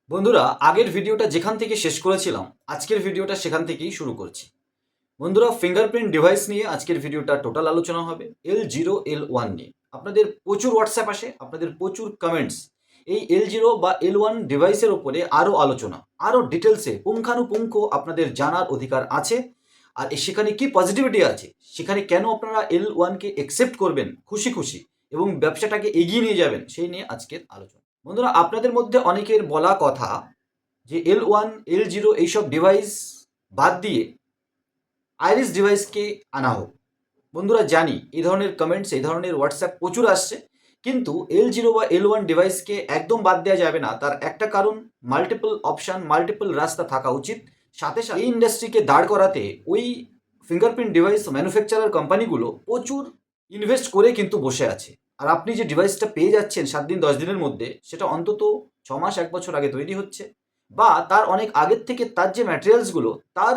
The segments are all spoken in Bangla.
বন্ধুরা, আগের ভিডিওটা যেখান থেকে শেষ করেছিলাম আজকের ভিডিওটা সেখান থেকেই শুরু করছি। বন্ধুরা, ফিঙ্গারপ্রিন্ট ডিভাইস নিয়ে আজকের ভিডিওটা টোটাল আলোচনা হবে L0 L1 নিয়ে। আপনাদের প্রচুর হোয়াটসঅ্যাপ আসে, আপনাদের প্রচুর কমেন্টস এই L0 বা L1 ডিভাইসের ওপরে আরও আলোচনা, আরও ডিটেলসে পুঙ্খানুপুঙ্খ আপনাদের জানার অধিকার আছে। আর সেখানে কি পজিটিভিটি আছে, সেখানে কেন আপনারা L1কে অ্যাকসেপ্ট করবেন খুশি খুশি এবং ব্যবসাটাকে এগিয়ে নিয়ে যাবেন, সেই নিয়ে আজকের আলোচনা। বন্ধুরা, আপনাদের মধ্যে অনেকের বলা কথা যে L1 L0 এইসব ডিভাইস বাদ দিয়ে আইরিস ডিভাইসকে আনা হোক। বন্ধুরা, জানি এই ধরনের কমেন্টস, এই ধরনের হোয়াটসঅ্যাপ প্রচুর আসছে, কিন্তু L0 বা L1 ডিভাইসকে একদম বাদ দেওয়া যাবে না। তার একটা কারণ, মাল্টিপল অপশান, মাল্টিপল রাস্তা থাকা উচিত। সাথে সাথে এই ইন্ডাস্ট্রিকে দাঁড় করাতে ওই ফিঙ্গারপ্রিন্ট ডিভাইস ম্যানুফ্যাকচারার কোম্পানিগুলো প্রচুর ইনভেস্ট করে কিন্তু বসে আছে। আর আপনি যে ডিভাইসটা পেয়ে যাচ্ছেন 7 দিন 10 দিনের মধ্যে, সেটা অন্তত 6 মাস 1 বছর আগে তৈরি হচ্ছে, বা তার অনেক আগের থেকে তার যে ম্যাটেরিয়ালসগুলো, তার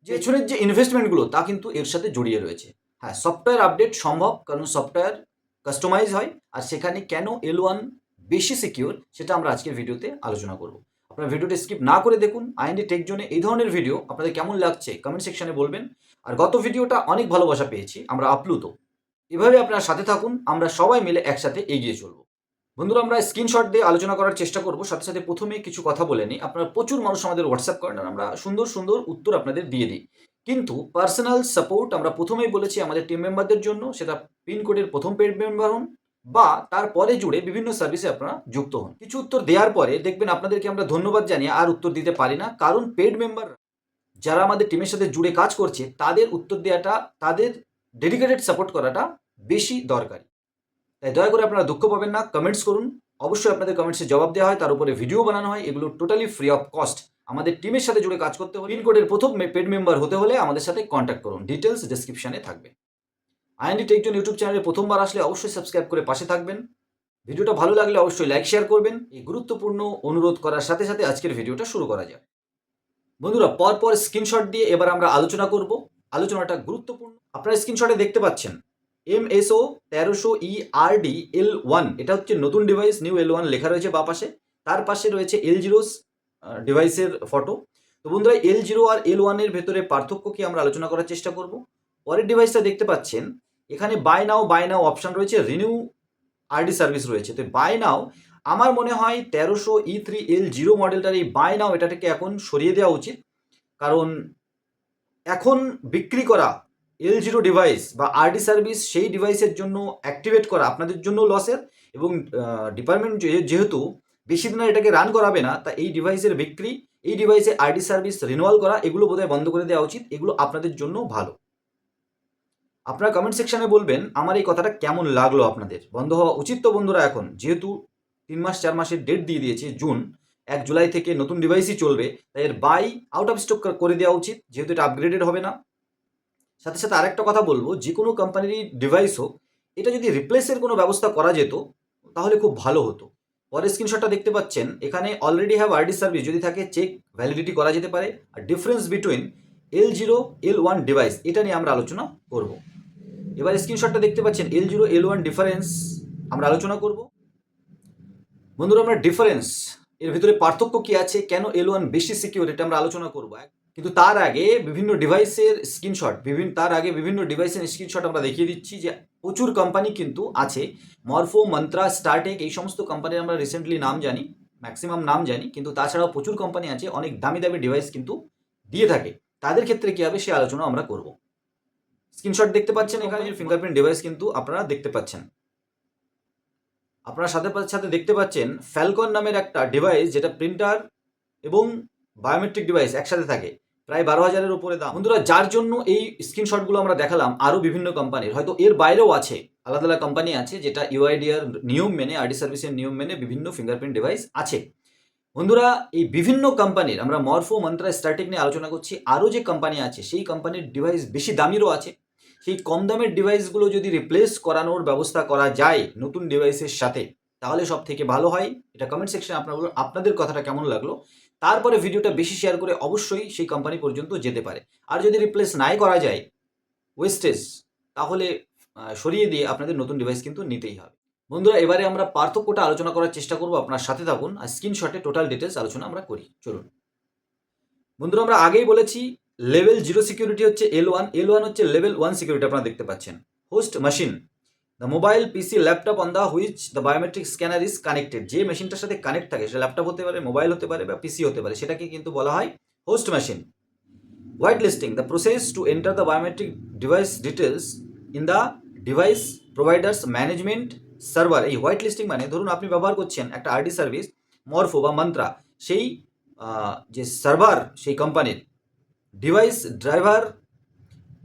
যে পেছনের যে ইনভেস্টমেন্টগুলো, তা কিন্তু এর সাথে জড়িয়ে রয়েছে। হ্যাঁ, সফটওয়্যার আপডেট সম্ভব, কারণ সফটওয়্যার কাস্টমাইজ হয়। আর সেখানে কেন L1 বেশি সিকিউর, সেটা আমরা আজকের ভিডিওতে আলোচনা করব। আপনারা ভিডিওটি স্কিপ না করে দেখুন। আইএনডি টেক জোনে এই ধরনের ভিডিও আপনাদের কেমন লাগছে কমেন্ট সেকশনে বলবেন। আর গত ভিডিওটা অনেক ভালোবাসা পেয়েছি, আমরা আপ্লুত। এভাবে আপনারা সাথে থাকুন, আমরা সবাই মিলে একসাথে এগিয়ে চলব। বন্ধুরা, আমরা স্ক্রিনশট দিয়ে আলোচনা করার চেষ্টা করব। সাথে সাথে প্রথমে কিছু কথা বলে নিই। আপনারা প্রচুর মানুষ আমাদের হোয়াটসঅ্যাপ করেন, আর আমরা সুন্দর সুন্দর উত্তর আপনাদের দিয়ে দিই। কিন্তু পার্সোনাল সাপোর্ট আমরা প্রথমেই বলেছি আমাদের টিম মেম্বারদের জন্য, সেটা পিনকোডের প্রথম পেড মেম্বার হন বা তারপরে জুড়ে বিভিন্ন সার্ভিসে আপনারা যুক্ত হন। কিছু উত্তর দেওয়ার পরে দেখবেন আপনাদেরকে আমরা ধন্যবাদ জানিয়ে আর উত্তর দিতে পারি না, কারণ পেড মেম্বার যারা আমাদের টিমের সাথে জুড়ে কাজ করছে তাদের উত্তর দেওয়াটা, তাদের ডেডিকেটেড সাপোর্ট করাটা বেশি দরকারি। তাই দয়া করে আপনারা দুঃখ পাবেন না, কমেন্টস করুন। অবশ্যই আপনাদের কমেন্টসে জবাব দেওয়া হয়, তার উপরে ভিডিও বানানো হয়। এগুলো টোটালি ফ্রি অফ কস্ট। আমাদের টিমের সাথে জুড়ে কাজ করতে হলে, পিনকোডের প্রথম পেড মেম্বার হতে হলে আমাদের সাথে কন্ট্যাক্ট করুন। ডিটেলস ডেসক্রিপশনে থাকবে। আইএনডি টেকজন ইউটিউব চ্যানেলে প্রথমবার আসলে অবশ্যই সাবস্ক্রাইব করে পাশে থাকবেন। ভিডিওটা ভালো লাগলে অবশ্যই লাইক শেয়ার করবেন। এই গুরুত্বপূর্ণ অনুরোধ করার সাথে সাথে আজকের ভিডিওটা শুরু করা যাক। বন্ধুরা, পরপর স্ক্রিনশট দিয়ে এবার আমরা আলোচনা করব। আলোচনাটা গুরুত্বপূর্ণ। আপনারা স্ক্রিনশটে দেখতে পাচ্ছেন MSO 1300 ERD L1, এটা হচ্ছে নতুন ডিভাইস, নিউ L1 লেখা রয়েছে বা পাশে। তার পাশে রয়েছে L0 ডিভাইসের ফটো। তো বন্ধুরা, L0 আর L1 এর ভেতরে পার্থক্য কি আমরা আলোচনা করার চেষ্টা করব। পরের ডিভাইসটা দেখতে পাচ্ছেন, এখানে বাই নাও অপশন রয়েছে, রিনিউ RD সার্ভিস রয়েছে। তো বাই নাও, আমার মনে হয় 1300 E3 L0 মডেলটার এই বাই নাও এটা থেকে এখন সরিয়ে দেওয়া উচিত। কারণ এখন বিক্রি করা L0 ডিভাইস বা RD সার্ভিস সেই ডিভাইসের জন্য অ্যাক্টিভেট করা আপনাদের জন্য লসের, এবং ডিপার্টমেন্ট যেহেতু বেশি দিন আর এটাকে রান করাবে না, তা এই ডিভাইসের বিক্রি, এই ডিভাইসে RD সার্ভিস রিনুয়াল করা, এগুলো বোধহয় বন্ধ করে দেওয়া উচিত। এগুলো আপনাদের জন্য ভালো। আপনারা কমেন্ট সেকশনে বলবেন আমার এই কথাটা কেমন লাগলো আপনাদের। বন্ধ হওয়া উচিত তো বন্ধুরা, এখন যেহেতু 3 মাস 4 মাসের ডেট দিয়ে দিয়েছে, জুন 1 জুলাই থেকে নতুন ডিভাইসই চলবে, তাই এর বাই আউট অফ স্টক করে দেওয়া উচিত, যেহেতু এটা আপগ্রেডেড হবে না। সাথে সাথে আরেকটা কথা বলবো, যে কোনো কোম্পানির ডিভাইস হোক, এটা যদি রিপ্লেসের কোনো ব্যবস্থা করা যেত তাহলে খুব ভালো হতো। পরের স্ক্রিনশটটা দেখতে পাচ্ছেন, এখানে অলরেডি হ্যাভ RD সার্ভিস যদি থাকে চেক ভ্যালিডিটি করা যেতে পারে। আর difference between L0 L1 device, এটা নিয়ে আমরা আলোচনা করব। এবার স্ক্রিনশটটা দেখতে পাচ্ছেন, L0 L1 ডিফারেন্স আমরা আলোচনা করব। বন্ধুরা, আমরা ডিফারেন্স, এর ভিতরে পার্থক্য কি আছে, কেন L1 বেশি সিকিউর, এটা আমরা আলোচনা করব। কিন্তু তার আগে বিভিন্ন ডিভাইসের স্ক্রিনশট আমরা দেখিয়ে দিচ্ছি যে প্রচুর কোম্পানি কিন্তু আছে। মরফো, মন্ত্রা, স্টারটেক, এই সমস্ত কোম্পানির আমরা রিসেন্টলি নাম জানি, ম্যাক্সিমাম নাম জানি, কিন্তু তাছাড়াও প্রচুর কোম্পানি আছে অনেক দামি দামি ডিভাইস কিন্তু দিয়ে থাকে। তাদের ক্ষেত্রে কী হবে সে আলোচনা আমরা করব। স্ক্রিনশট দেখতে পাচ্ছেন, এখানে ফিঙ্গারপ্রিন্ট ডিভাইস কিন্তু আপনারা দেখতে পাচ্ছেন। আপনারা সাথে সাথে দেখতে পাচ্ছেন ফ্যালকন নামের একটা ডিভাইস, যেটা প্রিন্টার এবং বায়োমেট্রিক ডিভাইস একসাথে থাকে, প্রায় 12,000-এর উপরে দাম। বন্ধুরা, যার জন্য এই স্ক্রিনশটগুলো আমরা দেখালাম, আরও বিভিন্ন কোম্পানির, হয়তো এর বাইরেও আছে, আলাদা আলাদা কোম্পানি আছে যেটা UIDR নিয়ম মেনে, RD সার্ভিসের নিয়ম মেনে বিভিন্ন ফিঙ্গারপ্রিন্ট ডিভাইস আছে। বন্ধুরা, এই বিভিন্ন কোম্পানির, আমরা মরফো, মন্ত্রা, স্টারটেক নিয়ে আলোচনা করছি, আরও যে কোম্পানি আছে সেই কোম্পানির ডিভাইস বেশি দামিরও আছে। সেই কম দামের ডিভাইসগুলো যদি রিপ্লেস করানোর ব্যবস্থা করা যায় নতুন ডিভাইসের সাথে, তাহলে সব থেকে ভালো হয়। এটা কমেন্ট সেকশনে আপনাদের কথাটা কেমন লাগলো। তারপরে ভিডিওটা বেশি শেয়ার করে অবশ্যই সেই কোম্পানি পর্যন্ত যেতে পারে। আর যদি রিপ্লেস নাই করা যায়, ওয়েস্টেজ, তাহলে সরিয়ে দিয়ে আপনাদের নতুন ডিভাইস কিন্তু নিতেই হবে। বন্ধুরা এবারে আমরা পার্থক্যটা আলোচনা করার চেষ্টা করব, আপনার সাথে থাকুন আর স্ক্রিনশটে টোটাল ডিটেলস আলোচনা আমরা করি। চলুন বন্ধুরা, আমরা আগেই বলেছি লেভেল 0 সিকিউরিটি হচ্ছে L1 হচ্ছে লেভেল 1 সিকিউরিটি। আপনারা দেখতে পাচ্ছেন host machine, the mobile PC laptop on the which the biometric scanner is connected. যে মেশিনটার সাথে কানেক্ট থাকে সেটা ল্যাপটপ হতে পারে, মোবাইল হতে পারে বা পিসি হতে পারে, সেটাকে কিন্তু বলা হয় host machine. White listing, the process to enter the biometric device details in the device providers management server. এই হোয়াইট লিস্টিং মানে ধরুন আপনি ব্যবহার করছেন একটা আরডি সার্ভিস মরফো বা মন্ত্রা, সেই যে সার্ভার সেই কোম্পানির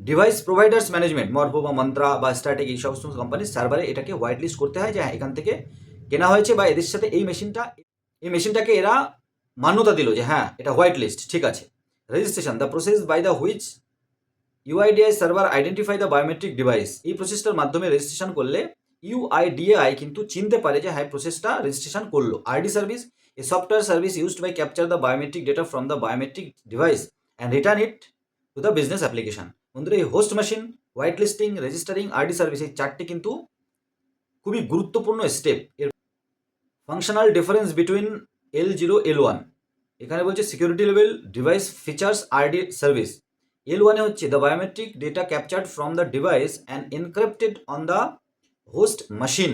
ডিভাইস প্রোভাইডার্স ম্যানেজমেন্ট মরফো বা মন্ত্রা বা স্ট্র্যাটেক এই সমস্ত কোম্পানির সার্ভারে এটাকে হোয়াইট লিস্ট করতে হয় যে হ্যাঁ এখান থেকে কেনা হয়েছে বা এদের সাথে এই মেশিনটাকে এরা মান্যতা দিল যে হ্যাঁ এটা হোয়াইট লিস্ট, ঠিক আছে। Registration, the process by the which UIDAI server identify the biometric device. এই প্রসেসটার মাধ্যমে রেজিস্ট্রেশন করলে ইউআইডিআই কিন্তু চিনতে পারে যে হ্যাঁ প্রসেসটা রেজিস্ট্রেশন করলো। RD service, a software service used by capture the biometric data from the biometric device and return it to the business application. বন্ধুরা এই host machine, white listing, registering, RD service এই চারটি কিন্তু খুবই গুরুত্বপূর্ণ স্টেপ। এর functional difference between L0 L1, এখানে বলছে security level device features RD service. L1 এ হচ্ছে the biometric data captured from the device and encrypted on the host machine.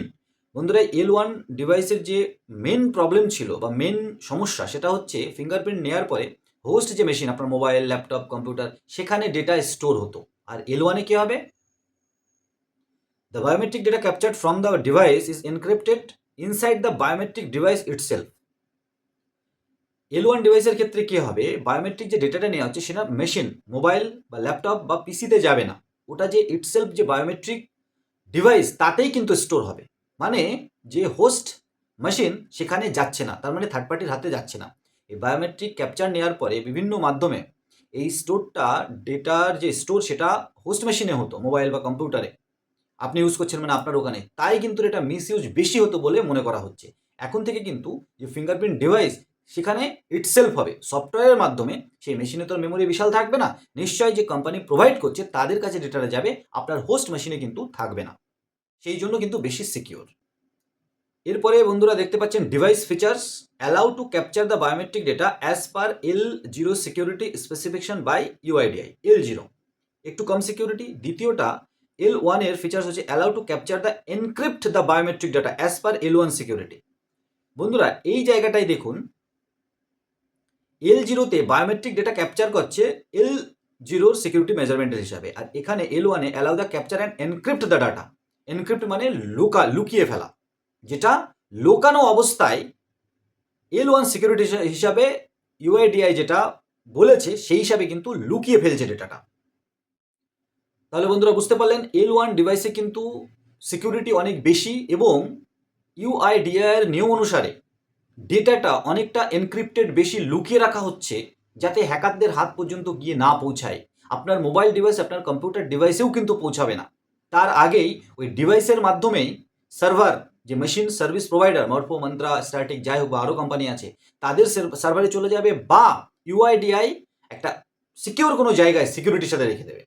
বন্ধুরা L1 ডিভাইসের যে মেন প্রবলেম ছিল বা মেন সমস্যা সেটা হচ্ছে ফিঙ্গারপ্রিন্ট নেওয়ার পরে হোস্ট যে মেশিন আপনার মোবাইল ল্যাপটপ কম্পিউটার সেখানে ডেটা স্টোর হতো। আর L1 এ কী হবে, the biometric data captured from the device is encrypted inside the biometric device itself. L1 ডিভাইসের ক্ষেত্রে কী হবে, বায়োমেট্রিক যে ডেটাটা নেওয়া হচ্ছে সেটা মেশিন মোবাইল বা ল্যাপটপ বা পিসিতে যাবে না, ওটা যে ইটসেলফ যে বায়োমেট্রিক ডিভাইস তাতেই কিন্তু স্টোর হবে। মানে যে হোস্ট মেশিন সেখানে যাচ্ছে না, তার মানে থার্ড পার্টির হাতে যাচ্ছে না। এই বায়োমেট্রিক ক্যাপচার নেওয়ার পরে বিভিন্ন মাধ্যমে এই স্টোরটা ডেটার যে স্টোর সেটা হোস্ট মেশিনে হতো, মোবাইল বা কম্পিউটারে আপনি ইউজ করছেন মানে আপনার ওখানে, তাই কিন্তু এটা মিস ইউজ বেশি হতো বলে মনে করা হচ্ছে। এখন থেকে কিন্তু যে ফিঙ্গারপ্রিন্ট ডিভাইস সেখানে ইটসেলফ হবে সফটওয়্যারের মাধ্যমে, সেই মেশিনে তো মেমোরি বিশাল থাকবে না, নিশ্চয়ই যে কোম্পানি প্রোভাইড করছে তাদের কাছে ডেটাটা যাবে, আপনার হোস্ট মেশিনে কিন্তু থাকবে না, সেই জন্য কিন্তু বেশি সিকিউর। এরপরে বন্ধুরা দেখতে পাচ্ছেন device features allow to capture the biometric data as per L0 security specification by UIDAI. L0 একটু কম সিকিউরিটি। দ্বিতীয়টা L1 এর ফিচার্স হচ্ছে allow to capture the encrypt the biometric data as per L1 security. বন্ধুরা এই জায়গাটাই দেখুন, L0-তে বায়োমেট্রিক ডেটা ক্যাপচার করছে L0 সিকিউরিটি মেজারমেন্টের হিসাবে, আর এখানে L1-এ allow the capture and encrypt the data. Encrypt মানে লুকিয়ে ফেলা, যেটা লোকানো অবস্থায় L1 সিকিউরিটি হিসাবে ইউআইডিআই যেটা বলেছে সেই হিসাবে কিন্তু লুকিয়ে ফেলছে ডেটাটা। তাহলে বন্ধুরা বুঝতে পারলেন L1 ডিভাইসে কিন্তু সিকিউরিটি অনেক বেশি এবং ইউআইডিআই এর নিয়ম অনুসারে ডেটাটা অনেকটা এনক্রিপ্টেড বেশি লুকিয়ে রাখা হচ্ছে, যাতে হ্যাকারদের হাত পর্যন্ত গিয়ে না পৌঁছায়। আপনার মোবাইল ডিভাইস আপনার কম্পিউটার ডিভাইসেও কিন্তু পৌঁছাবে না, তার আগেই ওই ডিভাইসের মাধ্যমেই সার্ভার যে machine service provider Morpho Mantra Startek যাই হোক বা আরও কোম্পানি আছে তাদের সার্ভারে চলে যাবে, বা ইউআইডিআই একটা সিকিউর কোনো জায়গায় সিকিউরিটির সাথে রেখে দেবে।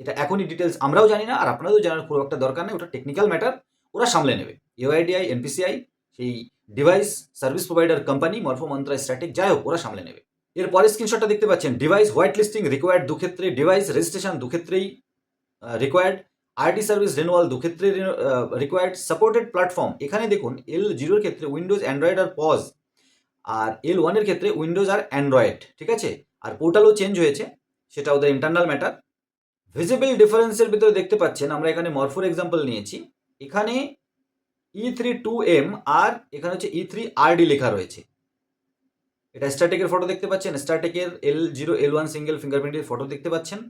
এটা এখনই ডিটেলস আমরাও জানি না আর আপনাদেরও জানার খুব একটা দরকার নেই, ওটা টেকনিক্যাল ম্যাটার, ওরা সামলে নেবে। ইউআইডিআই এনপিসিআই সেই device service provider company Morpho Mantra Startek যাই হোক ওরা সামলে নেবে। এরপরে স্ক্রিনশটটা দেখতে পাচ্ছেন ডিভাইস হোয়াইট লিস্টিং রিকোয়ার্ড দুক্ষেত্রে, ডিভাইস রেজিস্ট্রেশন দুক্ষেত্রেই রিকোয়ার্ড, আরডি সার্ভিস রিনুয়াল দুক্ষেত্রে রিকোয়ার্ড, সাপোর্টেড প্ল্যাটফর্ম এখানে দেখুন L0 এর ক্ষেত্রে উইন্ডোজ অ্যান্ড্রয়েড আর পজ, আর L1 এর ক্ষেত্রে উইন্ডোজ আর অ্যান্ড্রয়েড, ঠিক আছে। আর পোর্টালও চেঞ্জ হয়েছে, সেটা ওদের ইন্টারনাল ম্যাটার। ভিজিবল ডিফারেন্সের ভিতরে দেখতে পাচ্ছেন আমরা এখানে মরফোর এক্সাম্পল নিয়েছি, এখানে E32M আর এখানে হচ্ছে E3RD লেখা রয়েছে। এটা স্ট্র্যাটেকের ফটো দেখতে পাচ্ছেন, স্ট্র্যাটেকের L0 L1 সিঙ্গেল ফিঙ্গারপ্রিন্টের ফটো দেখতে পাচ্ছেন।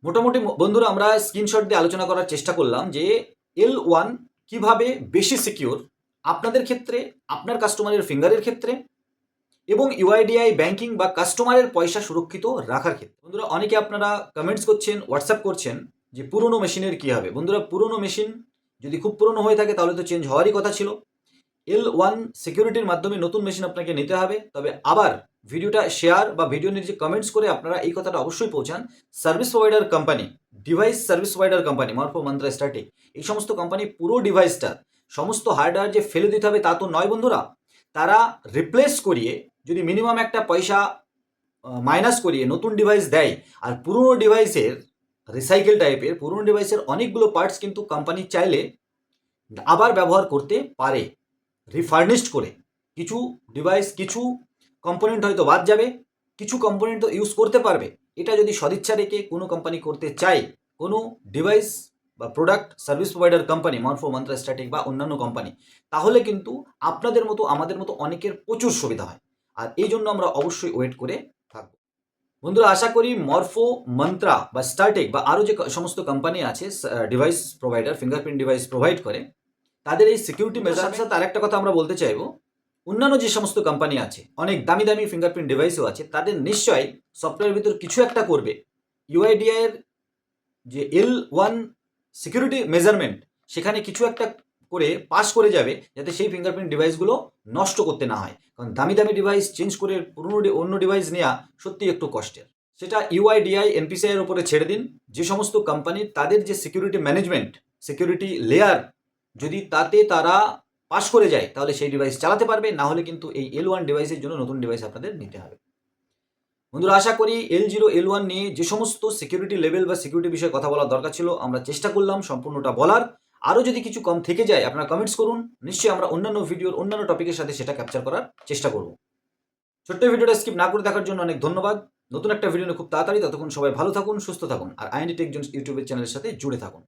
মোটামুটি বন্ধুরা আমরা স্ক্রিনশট দিয়ে আলোচনা করার চেষ্টা করলাম যে L1 কিভাবে বেশি সিকিউর আপনাদের ক্ষেত্রে, আপনার কাস্টমারের ফিঙ্গারের ক্ষেত্রে এবং ইউআইডিআই ব্যাংকিং বা কাস্টমারের পয়সা সুরক্ষিত রাখার ক্ষেত্রে। বন্ধুরা অনেকে আপনারা কমেন্টস করছেন, হোয়াটসঅ্যাপ করছেন যে পুরনো মেশিনের কী হবে। বন্ধুরা পুরনো মেশিন যদি খুব পুরনো হয়ে থাকে তাহলে তো চেঞ্জ হওয়ারই কথা ছিল। L1 সিকিউরিটির মাধ্যমে নতুন মেশিন আপনাকে নিতে হবে। তবে আবার ভিডিওটা শেয়ার বা ভিডিও নিচে কমেন্টস করে আপনারা এই কথাটা অবশ্যই পৌঁছান, service provider company, device service provider company Morpho Mantra Startek এই সমস্ত কোম্পানি পুরো ডিভাইসটা সমস্ত হার্ডওয়্যার যে ফেলে দিতে হবে তা তো নয় বন্ধুরা। তারা রিপ্লেস করিয়ে যদি মিনিমাম একটা পয়সা মাইনাস করিয়ে নতুন ডিভাইস দেয়, আর পুরনো ডিভাইসের রিসাইকেল টাইপের পুরনো ডিভাইসের অনেকগুলো পার্টস কিন্তু কোম্পানি চাইলে আবার ব্যবহার করতে পারে রিফার্নিশড করে। কিছু ডিভাইস কিছু কম্পোনেন্ট হয়তো বাদ যাবে, কিছু কম্পোনেন্ট তো ইউজ করতে পারবে। এটা যদি সদিচ্ছা রেখে কোনো কোম্পানি করতে চায়, কোনো ডিভাইস বা product service provider company, Morpho, mantra, static বা অন্যান্য কোম্পানি, তাহলে কিন্তু আপনাদের মতো আমাদের মতো অনেকের প্রচুর সুবিধা হয়। আর এই জন্য আমরা অবশ্যই ওয়েট করে থাকবো। বন্ধুরা, আশা করি মরফো, মন্ত্রা বা স্টারটেক বা আরও যে সমস্ত কোম্পানি আছে device provider, fingerprint device provide করে, তাদের এই সিকিউরিটি মেজার সাথে সাথে আরেকটা কথা আমরা বলতে চাইবো, অন্যান্য যে সমস্ত কোম্পানি আছে, অনেক দামি দামি ফিঙ্গারপ্রিন্ট ডিভাইসও আছে, তাদের নিশ্চয়ই সফটওয়্যারের ভিতর কিছু একটা করবে ইউআইডিআই এর যে L1 সিকিউরিটি মেজারমেন্ট, সেখানে কিছু একটা করে পাস করে যাবে যাতে সেই ফিঙ্গারপ্রিন্ট ডিভাইসগুলো নষ্ট করতে না হয়। কারণ দামি দামি ডিভাইস চেঞ্জ করে পুরনো অন্য ডিভাইস নেওয়া সত্যি একটু কষ্টের। সেটা ইউআইডিআই এনপিসিআই এর উপরে ছেড়ে দিন। যে সমস্ত কোম্পানি তাদের যে সিকিউরিটি ম্যানেজমেন্ট, সিকিউরিটি লেয়ার যদি তাতে তারা পাস করে যায়, তাহলে সেই ডিভাইস চালাতে পারবে, না হলে কিন্তু এই L1 ডিভাইসের জন্য নতুন ডিভাইস আপনাদের নিতে হবে। বন্ধুরা, আশা করি L0 L1 নিয়ে যে সমস্ত সিকিউরিটি লেভেল বা সিকিউরিটি বিষয়ে কথা বলার দরকার ছিল আমরা চেষ্টা করলাম সম্পূর্ণটা বলার। আরও যদি কিছু কম থেকে যায় আপনারা কমেন্টস করুন, নিশ্চয়ই আমরা অন্যান্য ভিডিওর অন্যান্য টপিকের সাথে সেটা ক্যাপচার করার চেষ্টা করব। ছোট্ট ভিডিওটা স্কিপ না করে দেখার জন্য অনেক ধন্যবাদ। নতুন একটা ভিডিও নিয়ে খুব তাড়াতাড়ি, ততক্ষণ সবাই ভালো থাকুন, সুস্থ থাকুন, আর আইএনডি টেক জোনস ইউটিউবের চ্যানেলের সাথে জুড়ে থাকুন।